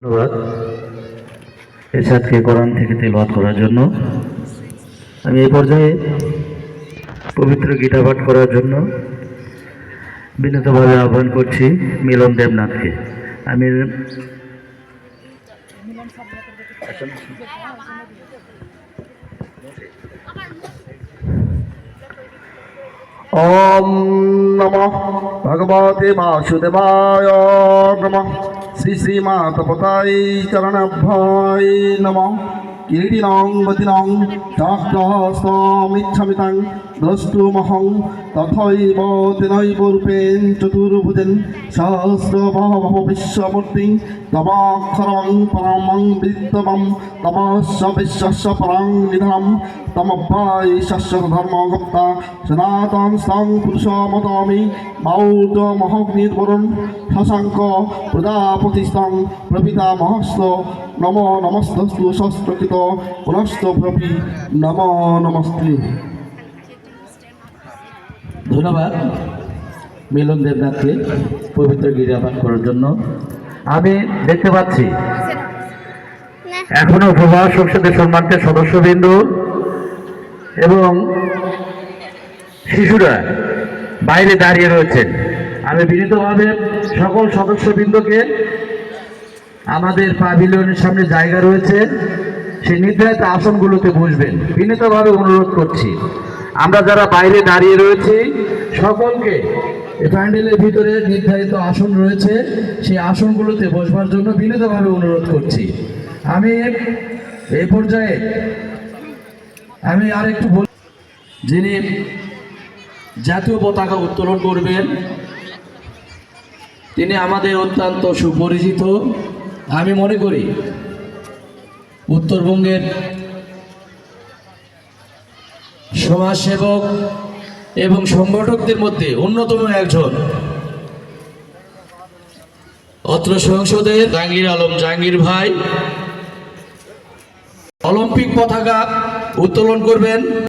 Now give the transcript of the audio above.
ধন্যবাদ এরশাদকে কোরআন থেকে তেলাওয়াত করার জন্য। আমি এই পর্যায়ে পবিত্র গীতা পাঠ করার জন্য বিনীতভাবে আহ্বান করছি মিলন দেবনাথকে। আমি ओम नमः भगवते वासुदेवाय नमः। श्री श्रीमातपताय चरणाभ्याय नमः। किरीटिनं वदिनं शास्त्रस्वामिच्छमितं द्रष्टुमहं तथैव तेनैव रूपेण चतुर्भुजेन सहस्रबाहुः विश्वमूर्तिं तवाक्षरं परमं विद्यमं तमस्य विश्वस्य परं निधनं तमव्याय शस्य धर्मगुप्ता सनातन सं पुरुषमतामि बौद्धमहग्निर्वरुण शशाङ्क प्रजापतिस्तं प्रपितामहस्य नमो नमस्तस्तु शस्त्रकृत पुनश्च प्रभि नमो नमस्ते। ধন্যবাদ মিলন দেবনাথকে পবিত্র গীতা পাঠ করার জন্য। আমি দেখতে পাচ্ছি এখনো উপবাস সংসদের সম্মানিত সদস্যবৃন্দ এবং শিশুরা বাইরে দাঁড়িয়ে রয়েছেন। আমি বিনীতভাবে সকল সদস্যবৃন্দকে আমাদের প্যাভিলিয়নের সামনে জায়গা রয়েছে, সেই নির্ধারিত আসনগুলোতে বসবেন বিনীতভাবে অনুরোধ করছি। আমরা যারা বাইরে দাঁড়িয়ে রয়েছি সকলকে এই প্যান্ডেলের ভিতরে নির্ধারিত আসন রয়েছে, সেই আসনগুলোতে বসবার জন্য বিনীতভাবে অনুরোধ করছি। আমি এই পর্যায়ে আরেকটু বল, যিনি জাতীয় পতাকা উত্তোলন করবেন তিনি আমাদের অত্যন্ত সুপরিচিত। আমি মনে করি উত্তরবঙ্গের সমাজসেবক এবং সংগঠকদের মধ্যে অন্যতম একজন। অত্র সংসদের জাহাঙ্গীর আলম জাহাঙ্গীর ভাই অলিম্পিক পতাকা উত্তোলন করবেন।